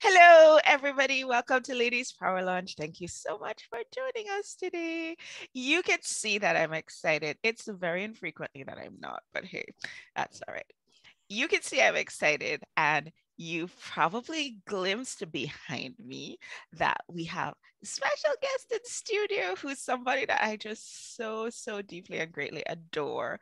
Hello, everybody. Welcome to Ladies Power Lunch. Thank you so much for joining us today. You can see that I'm excited. It's very infrequently that I'm not, but hey, that's all right. You can see I'm excited, and you probably glimpsed behind me that we have a special guest in studio who's somebody that I just so deeply and greatly adore.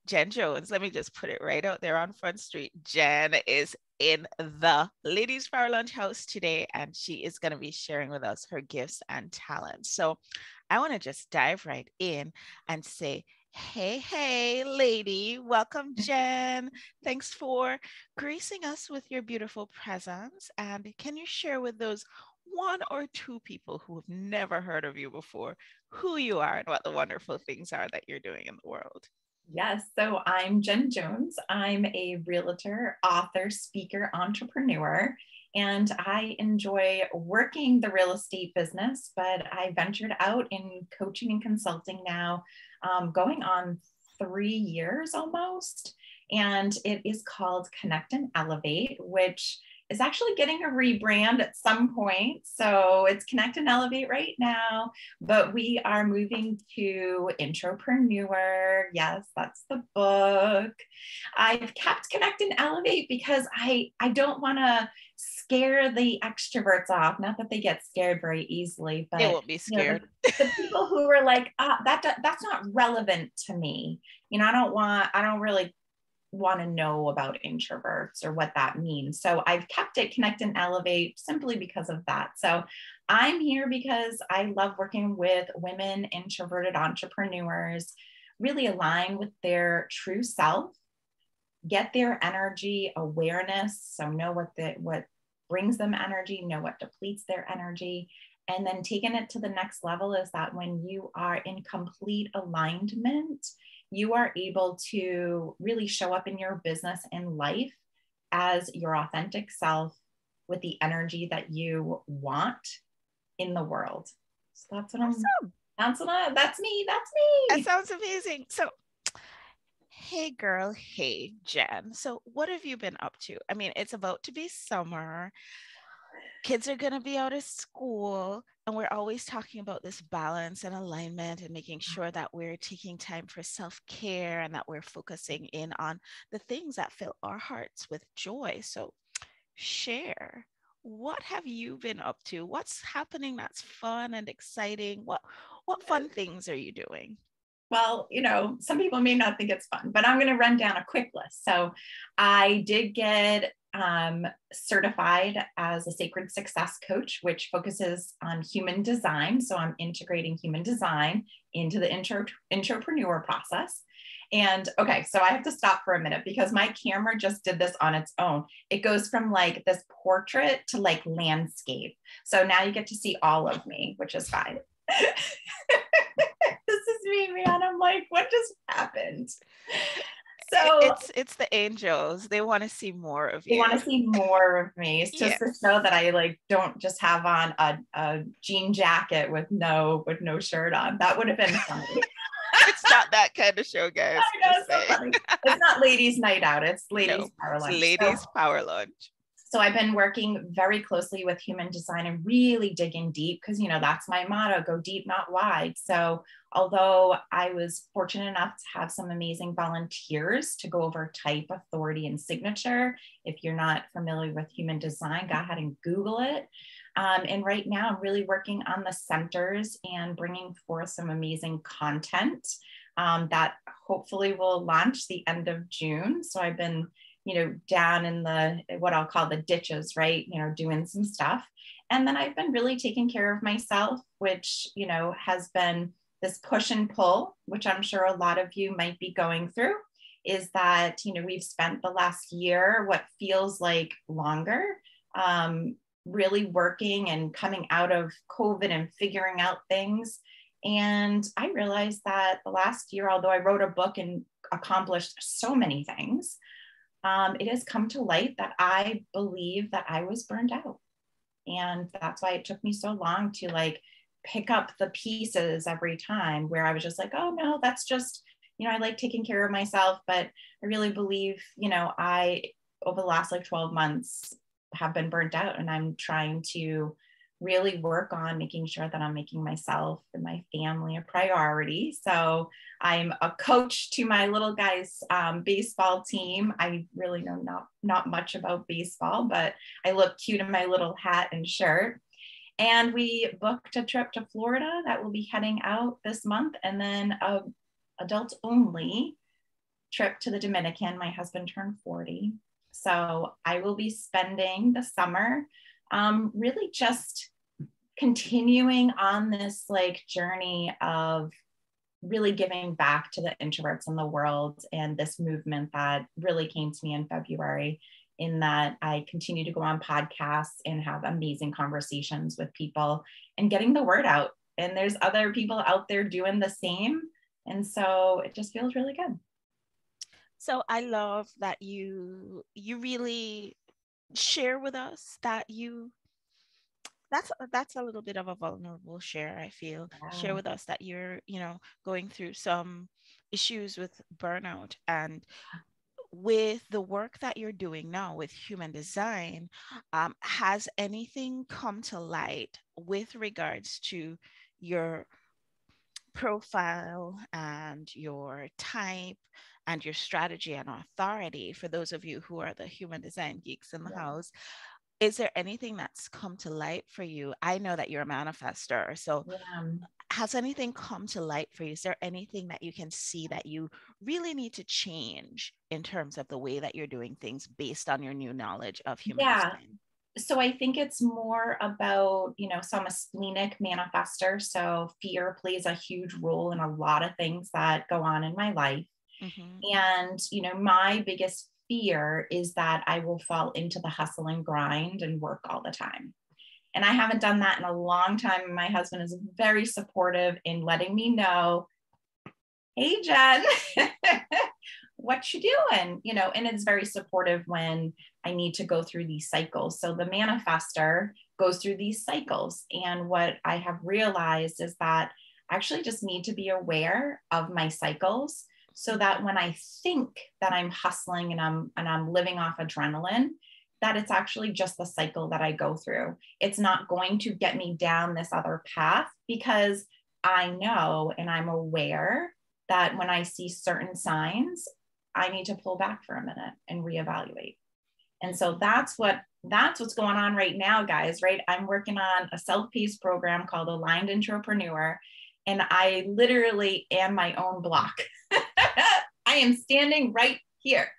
Jen Jones, let me just put it right out there on Front Street. Jen is in the Ladies Power Lunch house today, and she is going to be sharing with us her gifts and talents. So I want to just dive right in and say, hey, lady, welcome, Jen. Thanks for gracing us with your beautiful presence. And can you share with those one or two people who have never heard of you before who you are and what the wonderful things are that you're doing in the world? Yes, so I'm Jen Jones. I'm a realtor, author, speaker, entrepreneur, and I enjoy working the real estate business, but I ventured out in coaching and consulting now, going on 3 years almost. And it is called Connect and Elevate, which is actually getting a rebrand at some point. So it's Connect and Elevate right now, but we are moving to Intropreneur. Yes, that's the book. I've kept Connect and Elevate because I don't want to scare the extroverts off. Not that they get scared very easily, but They won't be scared. the people who are like, that's not relevant to me. I don't really want to know about introverts or what that means. So I've kept it Connect and Elevate simply because of that. So I'm here because I love working with women, introverted entrepreneurs, really align with their true self, get their energy awareness. So know what brings them energy, know what depletes their energy. And then taking it to the next level is that when you are in complete alignment, you are able to really show up in your business and life as your authentic self with the energy that you want in the world. So that's what Awesome. that's me. That sounds amazing. So, hey, girl. Hey, Jen. So, what have you been up to? I mean, it's about to be summer. Kids are going to be out of school, and we're always talking about this balance and alignment and making sure that we're taking time for self-care and that we're focusing in on the things that fill our hearts with joy. So share, what have you been up to? What's happening that's fun and exciting? What fun things are you doing? Well, some people may not think it's fun, but I'm going to run down a quick list. So I did get certified as a sacred success coach, which focuses on human design. So I'm integrating human design into the intrapreneur process. And okay, so I have to stop for a minute because my camera just did this on its own. It goes from like this portrait to like landscape. So now you get to see all of me, which is fine. This is me, man. I'm like, what just happened? So it's the angels. They want to see more of you. They want to see more of me. It's just to show that I like don't just have on a jean jacket with no shirt on. That would have been funny. It's not that kind of show, guys. I know, it's so funny. It's not ladies' night out. It's ladies' power lunch. Ladies' power lunch. So I've been working very closely with human design and really digging deep because, that's my motto, go deep, not wide. So although I was fortunate enough to have some amazing volunteers to go over type, authority, and signature, if you're not familiar with human design, go ahead and Google it. And right now I'm really working on the centers and bringing forth some amazing content that hopefully will launch the end of June. So I've been down in what I'll call the ditches, right? Doing some stuff. And then I've been really taking care of myself, which, has been this push and pull, which I'm sure a lot of you might be going through, is that, we've spent the last year, what feels like longer, really working and coming out of COVID and figuring out things. And I realized that the last year, although I wrote a book and accomplished so many things, it has come to light that I believe that I was burned out. And that's why it took me so long to like pick up the pieces every time where I was just like, oh no, that's just, I like taking care of myself. But I really believe, I, over the last like 12 months, have been burnt out, and I'm trying to really work on making sure that I'm making myself and my family a priority. So I'm a coach to my little guys' baseball team. I really know not much about baseball, but I look cute in my little hat and shirt. And we booked a trip to Florida that will be heading out this month, and then a adult only trip to the Dominican. My husband turned 40. So I will be spending the summer really just continuing on this like journey of really giving back to the introverts in the world, and this movement that really came to me in February, in that I continue to go on podcasts and have amazing conversations with people and getting the word out. And there's other people out there doing the same. And so it just feels really good. So I love that you really share with us that that's a little bit of a vulnerable share, I feel. Share with us that you're, going through some issues with burnout, and with the work that you're doing now with human design, has anything come to light with regards to your profile and your type and your strategy and authority? For those of you who are the human design geeks in the house, is there anything that's come to light for you? I know that you're a manifester, so has anything come to light for you? Is there anything that you can see that you really need to change in terms of the way that you're doing things based on your new knowledge of human design? So I think it's more about, so I'm a splenic manifester. So fear plays a huge role in a lot of things that go on in my life. And, my biggest fear is that I will fall into the hustle and grind and work all the time. And I haven't done that in a long time. My husband is very supportive in letting me know, hey, Jen, what you doing? And it's very supportive when I need to go through these cycles. So the manifester goes through these cycles. And what I have realized is that I actually just need to be aware of my cycles, so that when I think that I'm hustling and I'm living off adrenaline, that it's actually just the cycle that I go through. It's not going to get me down this other path, because I know and I'm aware that when I see certain signs, I need to pull back for a minute and reevaluate. And so that's what's going on right now, guys, right? I'm working on a self-paced program called Aligned Intropreneur, and I literally am my own block. I am standing right here.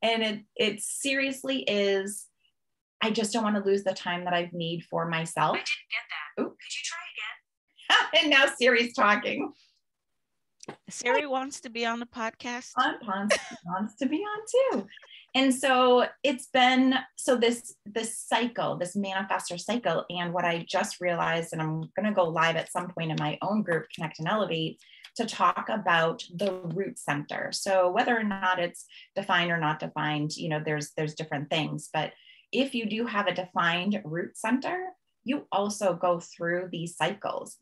And it seriously is, I just don't want to lose the time that I've made for myself. I didn't get that. Ooh. Could you try again? And now Siri's talking. Siri wants to be on the podcast. Wants to be on too. And so it's been, this cycle, this manifestor cycle. And what I just realized, and I'm going to go live at some point in my own group, Connect and Elevate, to talk about the root center. So whether or not it's defined or not defined, there's different things. But if you do have a defined root center, you also go through these cycles.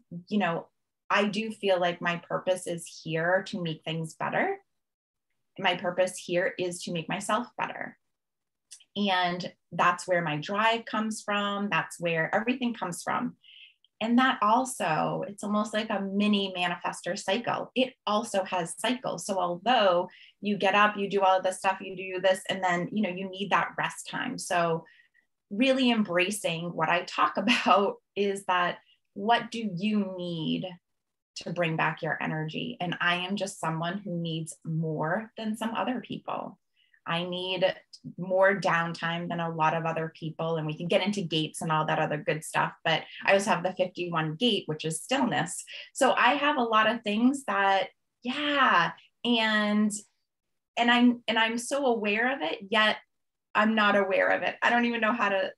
I do feel like my purpose is here to make things better. My purpose here is to make myself better. And that's where my drive comes from. That's where everything comes from. And that also, it's almost like a mini manifestor cycle. It also has cycles. So although you get up, you do all of this stuff, you do this, and then, you need that rest time. So really embracing what I talk about is that, what do you need to bring back your energy? And I am just someone who needs more than some other people. I need more downtime than a lot of other people. And we can get into gates and all that other good stuff. But I also have the 51 gate, which is stillness. So I have a lot of things that, and I'm so aware of it, yet I'm not aware of it. I don't even know how to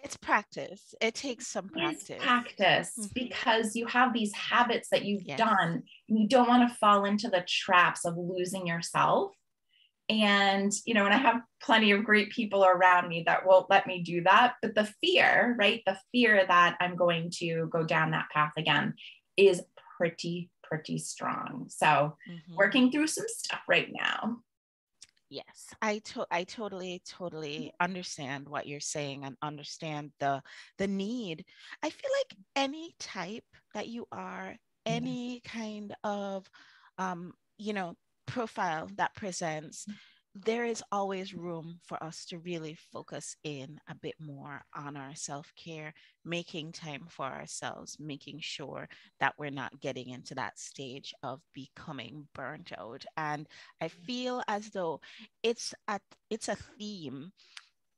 It's practice. It takes some practice. It's practice, because you have these habits that you've done, and you don't want to fall into the traps of losing yourself. And, and I have plenty of great people around me that won't let me do that. But the fear, right? The fear that I'm going to go down that path again is pretty strong. So working through some stuff right now. Yes, I totally understand what you're saying and understand the need. I feel like any type that you are, Yeah. any kind of you know, profile that presents, there is always room for us to really focus in a bit more on our self-care, making time for ourselves, making sure that we're not getting into that stage of becoming burnt out. And I feel as though it's a it's a theme.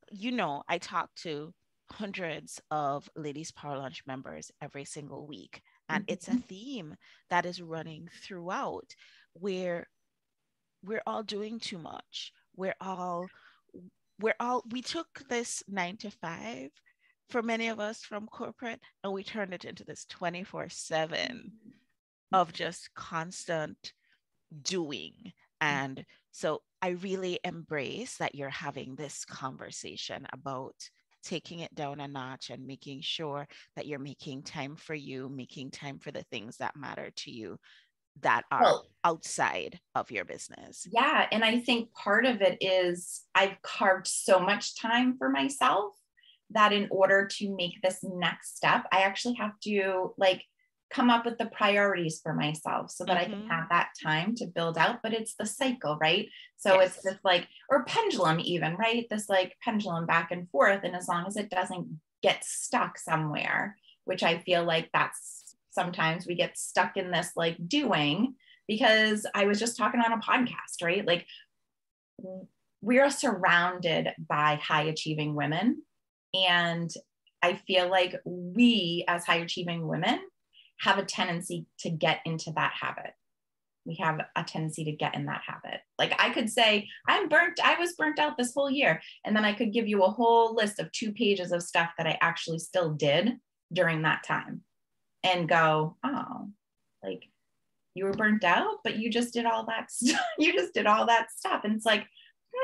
You know, I talk to hundreds of Ladies Power Lunch members every single week, and it's a Mhm. theme that is running throughout, where we're all doing too much. We took this 9 to 5 for many of us from corporate, and we turned it into this 24/7 of just constant doing. And so I really embrace that you're having this conversation about taking it down a notch and making sure that you're making time for you, making time for the things that matter to you, that are Well, outside of your business. yeah. And I think part of it is I've carved so much time for myself that in order to make this next step, I actually have to like come up with the priorities for myself so that I can Mm-hmm. have that time to build out. But it's the cycle, right? So it's Yes. this like, or pendulum, even, right? This like pendulum back and forth. And as long as it doesn't get stuck somewhere, which I feel like that's sometimes we get stuck in this like doing, because I was just talking on a podcast, right? Like we are surrounded by high achieving women. And I feel like we, as high achieving women, have a tendency to get into that habit. We have a tendency to get in that habit. Like I could say, I was burnt out this whole year. And then I could give you a whole list of 2 pages of stuff that I actually still did during that time and go, oh, like you were burnt out, but you just did all that stuff. You just did all that stuff. And it's like,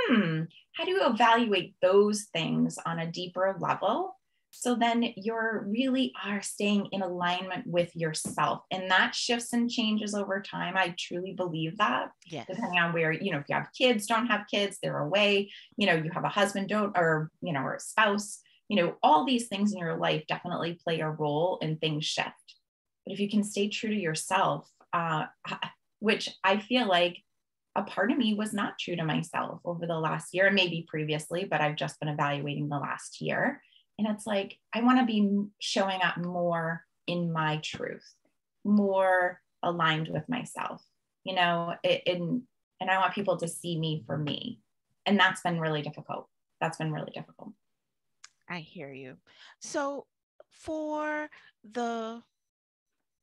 how do you evaluate those things on a deeper level? So then you're really are staying in alignment with yourself. And that shifts and changes over time. I truly believe that, Yes. depending on where, if you have kids, don't have kids, they're away, you have a husband, don't, or, or a spouse, all these things in your life definitely play a role and things shift. But if you can stay true to yourself, which I feel like a part of me was not true to myself over the last year and maybe previously, but I've just been evaluating the last year. And it's like, I want to be showing up more in my truth, more aligned with myself, and I want people to see me for me. And that's been really difficult. That's been really difficult. I hear you. So for the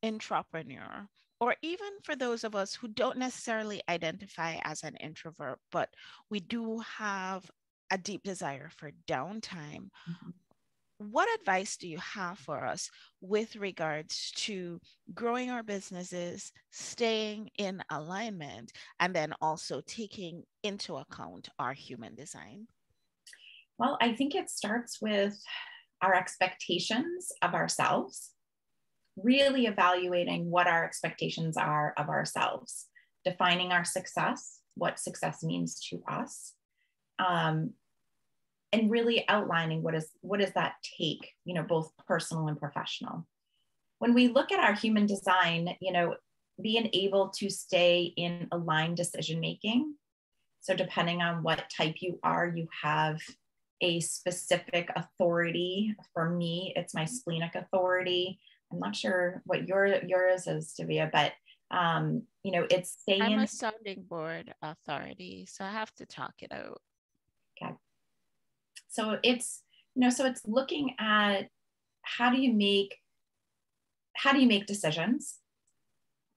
intrapreneur, or even for those of us who don't necessarily identify as an introvert, but we do have a deep desire for downtime, Mm-hmm. what advice do you have for us with regards to growing our businesses, staying in alignment, and then also taking into account our human design? Well, I think it starts with our expectations of ourselves, really evaluating what our expectations are of ourselves, defining our success, what success means to us, and really outlining what does that take, both personal and professional. When we look at our human design, being able to stay in aligned decision making. So depending on what type you are, you have a specific authority. For me, it's my splenic authority. I'm not sure what yours is, Divya, but it's I'm a staying. sounding board authority, so I have to talk it out. Okay. So it's looking at how do you make decisions?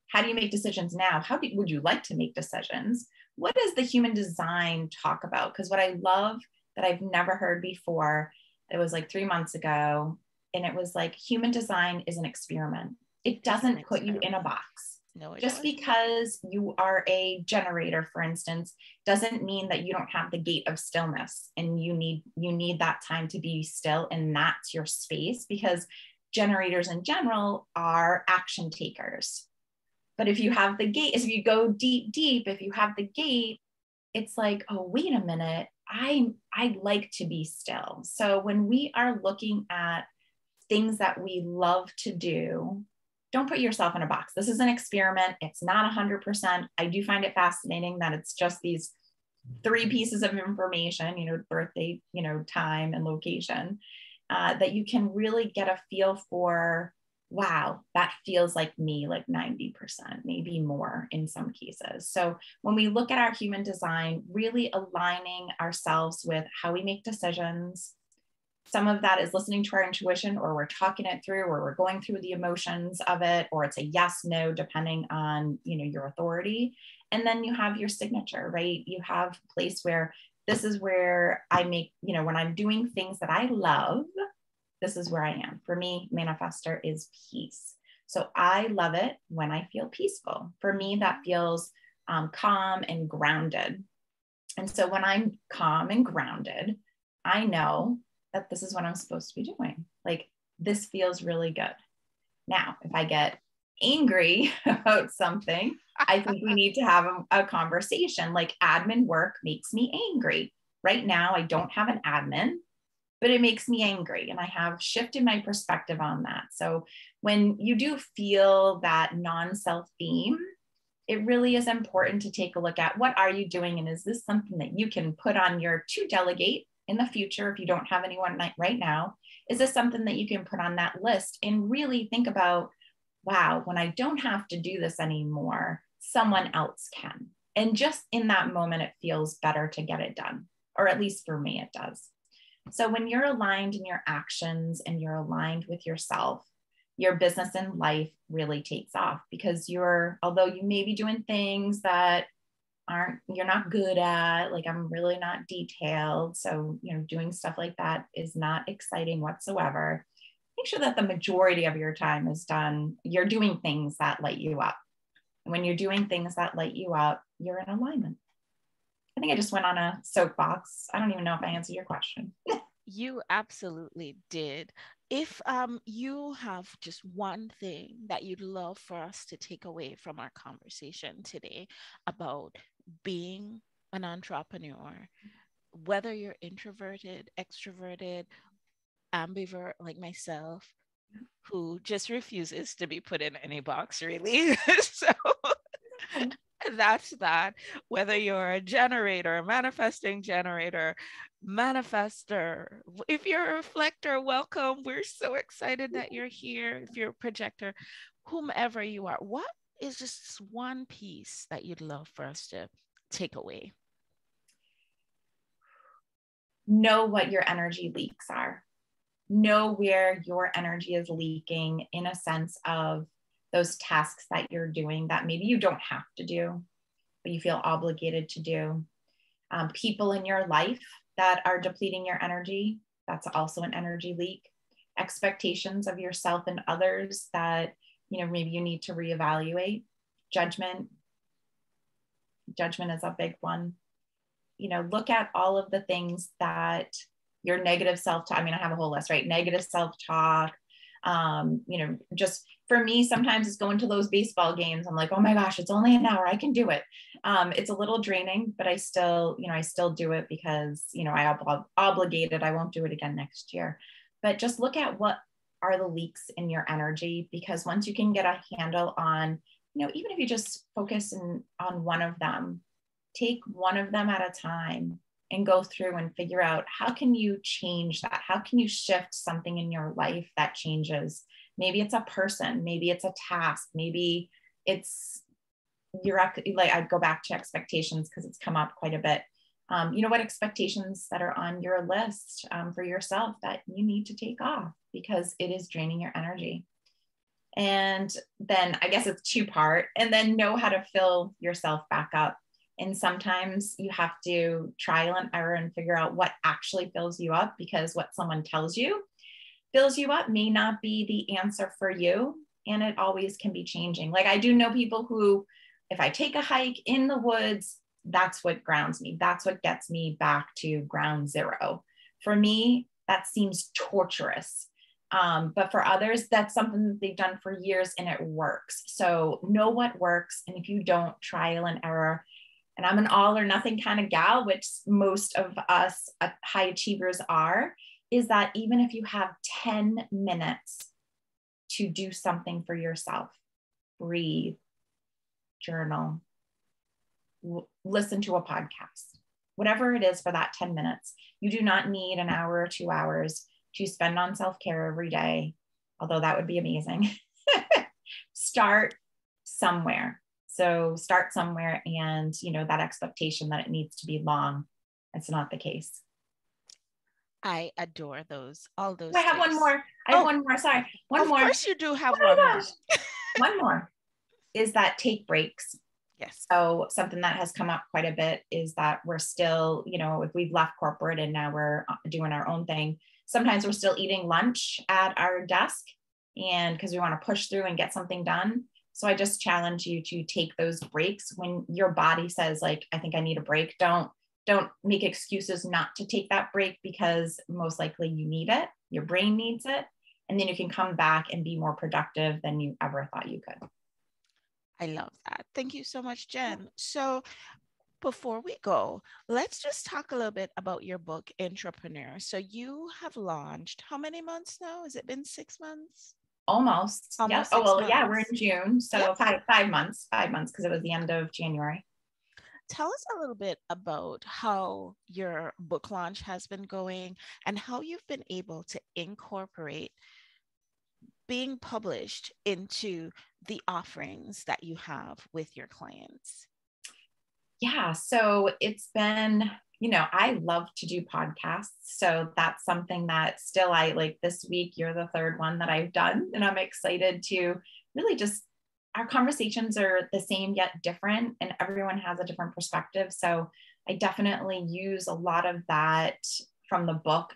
How do you make decisions now? Would you like to make decisions? What does the human design talk about? Because what I love that I've never heard before, it was like 3 months ago, and it was like human design is an experiment. It doesn't put you in a box. No, it Just doesn't. because you are a generator, for instance, doesn't mean that you don't have the gate of stillness and you need that time to be still, and that's your space, because generators in general are action takers. But if you have the gate, if you go deep, if you have the gate, it's like, oh, wait a minute, I like to be still. So when we are looking at things that we love to do, don't put yourself in a box. This is an experiment. It's not 100%. I do find it fascinating that it's just these 3 pieces of information, birthday, time and location, that you can really get a feel for, wow, that feels like me, like 90%, maybe more in some cases. So when we look at our human design, really aligning ourselves with how we make decisions. Some of that is listening to our intuition, or we're talking it through, or we're going through the emotions of it, or it's a yes, no, depending on, your authority. And then you have your signature, right? You have a place where this is where I make, when I'm doing things that I love, this is where I am. For me, manifestor is peace. So I love it when I feel peaceful. For me, that feels calm and grounded. And so when I'm calm and grounded, I know that this is what I'm supposed to be doing. Like, this feels really good. Now, if I get angry about something, I think we need to have a conversation. Like, admin work makes me angry. Right now, I don't have an admin, but it makes me angry. And I have shifted my perspective on that. So when you do feel that non-self theme, it really is important to take a look at, what are you doing? And is this something that you can put on your to delegate in the future if you don't have anyone right now? Is this something that you can put on that list and really think about, wow, when I don't have to do this anymore, someone else can. And just in that moment, it feels better to get it done, or at least for me, it does. So when you're aligned in your actions and you're aligned with yourself, your business and life really takes off, because although you may be doing things that you're not good at, like, I'm really not detailed. So, doing stuff like that is not exciting whatsoever. Make sure that the majority of your time is done. You're doing things that light you up. And when you're doing things that light you up, you're in alignment. I think I just went on a soapbox. I don't even know if I answered your question. You absolutely did. If you have just one thing that you'd love for us to take away from our conversation today about being an entrepreneur, whether you're introverted, extroverted, ambivert like myself, who just refuses to be put in any box, really. So that's that. Whether you're a generator, manifesting generator, manifester, if you're a reflector, welcome. We're so excited that you're here. If you're a projector, whomever you are, what is just one piece that you'd love for us to take away? Know what your energy leaks are. Know where your energy is leaking, in a sense of those tasks that you're doing that maybe you don't have to do, but you feel obligated to do. People in your life that are depleting your energy, that's also an energy leak. Expectations of yourself and others that, maybe you need to reevaluate. Judgment is a big one. Look at all of the things that your negative self-talk, I have a whole list, right? Negative self-talk, just for me, sometimes it's going to those baseball games. I'm like, oh my gosh, it's only an hour. I can do it. It's a little draining, but I still do it because, I obligated. I won't do it again next year. But just look at what are the leaks in your energy, because once you can get a handle on, even if you just focus on one of them, take one of them at a time and go through and figure out, how can you change that? How can you shift something in your life that changes? Maybe it's a person, maybe it's a task, maybe it's I'd go back to expectations because it's come up quite a bit. What expectations that are on your list for yourself that you need to take off, because it is draining your energy. And then I guess it's 2-part, and then know how to fill yourself back up. And sometimes you have to trial and error and figure out what actually fills you up, because what someone tells you fills you up may not be the answer for you. And it always can be changing. Like, I do know people who, if I take a hike in the woods, that's what grounds me. That's what gets me back to ground zero. For me, that seems torturous. But for others, that's something that they've done for years and it works. So know what works. And if you don't, trial and error. and I'm an all or nothing kind of gal, which most of us high achievers are, is that even if you have 10 minutes to do something for yourself, breathe, journal, listen to a podcast, whatever it is for that 10 minutes, you do not need an hour or 2 hours to spend on self-care every day, although that would be amazing. Start somewhere. So start somewhere, and that expectation that it needs to be long, it's not the case. I adore all those I have tips. one more. I have one more. Sorry. One more. Of course you do have oh one my more. gosh. One more is that take breaks. Yes. So something that has come up quite a bit is that we're still, if we've left corporate and now we're doing our own thing, sometimes we're still eating lunch at our desk, and because we want to push through and get something done. So I just challenge you to take those breaks when your body says, like, I think I need a break. Don't make excuses not to take that break, because most likely you need it. Your brain needs it. And then you can come back and be more productive than you ever thought you could. I love that. Thank you so much, Jen. So before we go, let's just talk a little bit about your book, Intropreneur. So you have launched how many months now? Has it been 6 months? Almost. Almost Yep. 6 months. Yeah, we're in June. So Yep. five months, because it was the end of January. Tell us a little bit about how your book launch has been going and how you've been able to incorporate being published into the offerings that you have with your clients. Yeah. So it's been, I love to do podcasts. So that's something that still I like. This week, you're the third one that I've done. And I'm excited to really just, our conversations are the same yet different, and everyone has a different perspective. So I definitely use a lot of that from the book,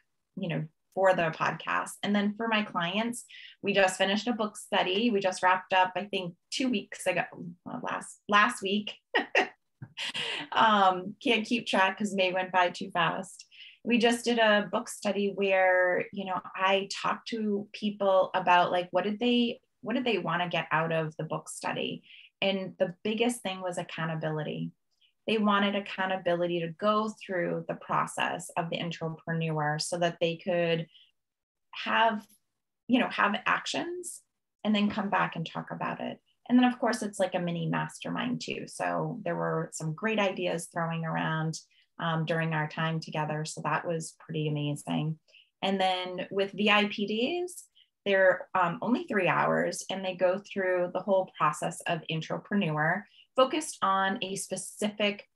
for the podcast. And then for my clients, we just finished a book study. We just wrapped up, I think 2 weeks ago, last week. Can't keep track because May went by too fast. We just did a book study where, I talked to people about, like, what did they want to get out of the book study? And the biggest thing was accountability. They wanted accountability to go through the process of the Intropreneur so that they could have actions and then come back and talk about it. And then, of course, it's like a mini mastermind too. So there were some great ideas throwing around during our time together. So that was pretty amazing. And then with VIP days, they're only 3 hours, and they go through the whole process of Intropreneur, focused on a specific,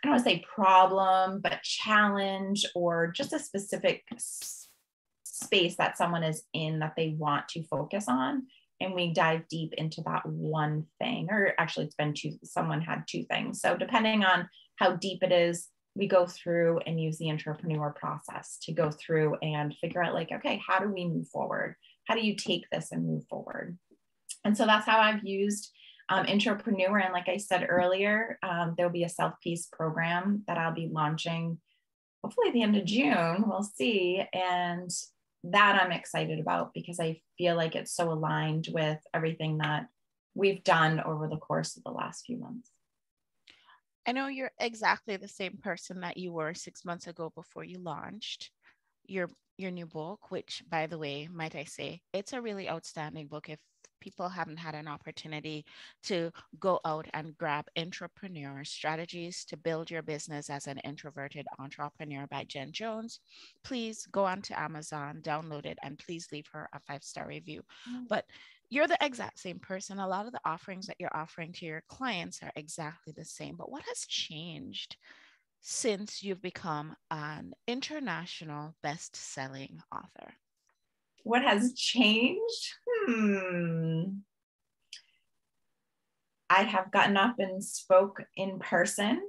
I don't want to say problem, but challenge, or just a specific space that someone is in that they want to focus on. And we dive deep into that one thing, or actually it's been someone had 2 things. So depending on how deep it is, we go through and use the Intropreneur process to go through and figure out, like, okay, how do we move forward? How do you take this and move forward? And so that's how I've used Intropreneur. And like I said earlier, there'll be a self-paced program that I'll be launching hopefully at the end of June. We'll see. And that I'm excited about, because I feel like it's so aligned with everything that we've done over the course of the last few months. I know you're exactly the same person that you were 6 months ago before you launched your new book, which, by the way, might I say, it's a really outstanding book. If people haven't had an opportunity to go out and grab Intropreneur Strategies to Build Your Business as an Introverted Entrepreneur by Jen Jones, please go onto Amazon, download it, and please leave her a 5-star review. But you're the exact same person. A lot of the offerings that you're offering to your clients are exactly the same. But what has changed since you've become an international best-selling author? What has changed? I have gotten up and spoke in person.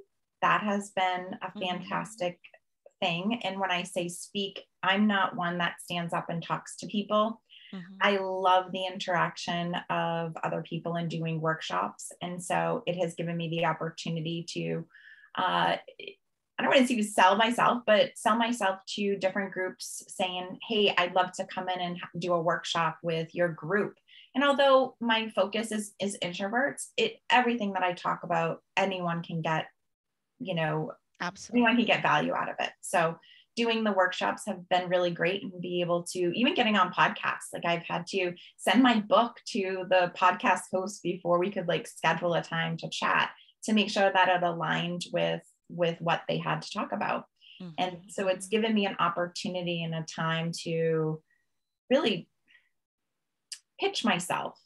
That has been a fantastic thing. And when I say speak, I'm not one that stands up and talks to people. I love the interaction of other people and doing workshops. And so it has given me the opportunity to, I don't want to say sell myself, but sell myself to different groups saying, hey, I'd love to come in and do a workshop with your group. And although my focus is introverts, everything that I talk about, anyone can get Absolutely. anyone can get value out of it. So doing the workshops have been really great, and be able to even getting on podcasts. Like I've had to send my book to the podcast host before we could like schedule a time to chat, to make sure that it aligned with what they had to talk about. Mm-hmm. And so it's given me an opportunity and a time to really pitch myself,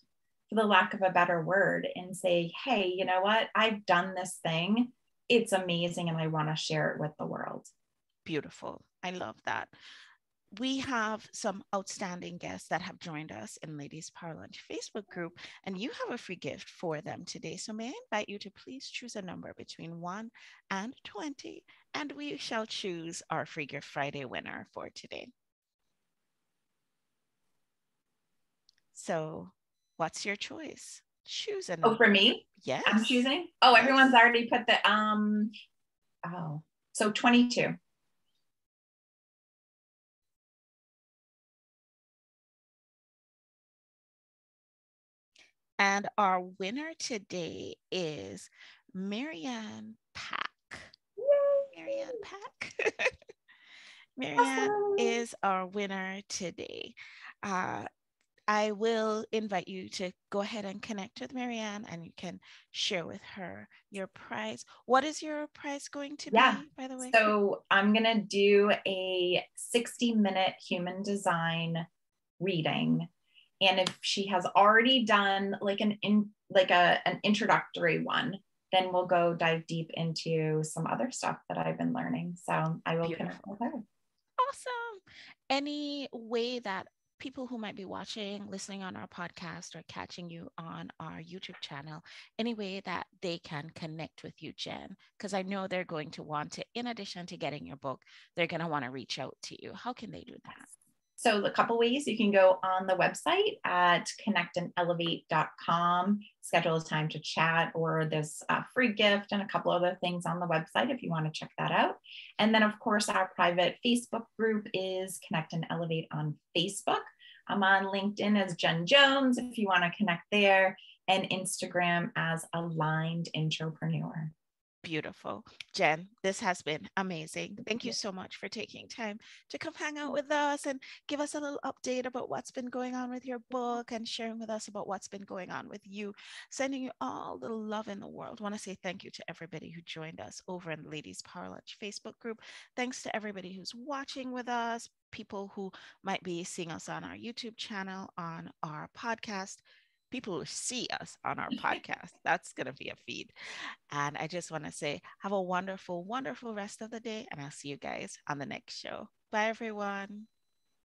for the lack of a better word, and say, hey, you know what? I've done this thing. It's amazing. And I want to share it with the world. Beautiful. I love that. We have some outstanding guests that have joined us in Ladies Power Lunch Facebook group, and you have a free gift for them today. So may I invite you to please choose a number between 1 and 20, and we shall choose our Free Gift Friday winner for today. So what's your choice? Choose a number. Oh, for me? Yes. I'm choosing? Oh, yes. Everyone's already put the, so 22. And our winner today is Marianne Pack. Marianne Pack. Marianne Awesome. is our winner today. I will invite you to go ahead and connect with Marianne, and you can share with her your prize. What is your prize going to be, by the way? So I'm going to do a 60-minute human design reading. And if she has already done like an introductory one, then we'll go dive deep into some other stuff that I've been learning. So I will connect with her. Awesome. Any way that people who might be watching, listening on our podcast, or catching you on our YouTube channel, any way that they can connect with you, Jen? Because I know they're going to want to, in addition to getting your book, they're going to want to reach out to you. How can they do that? So a couple ways. You can go on the website at connectandelevate.com, schedule a time to chat, or there's a free gift and a couple other things on the website if you want to check that out. And then of course, our private Facebook group is Connect and Elevate on Facebook. I'm on LinkedIn as Jen Jones if you want to connect there, and Instagram as Aligned Intropreneur. Beautiful. Jen, this has been amazing. Thank you so much for taking time to come hang out with us and give us a little update about what's been going on with your book, and sharing with us about what's been going on with you. Sending you all the love in the world. I want to say thank you to everybody who joined us over in the Ladies Power Lunch Facebook group. Thanks to everybody who's watching with us, people who might be seeing us on our YouTube channel, on our podcast, people who see us on our podcast. That's going to be a feed. And I just want to say, have a wonderful, wonderful rest of the day. And I'll see you guys on the next show. Bye, everyone.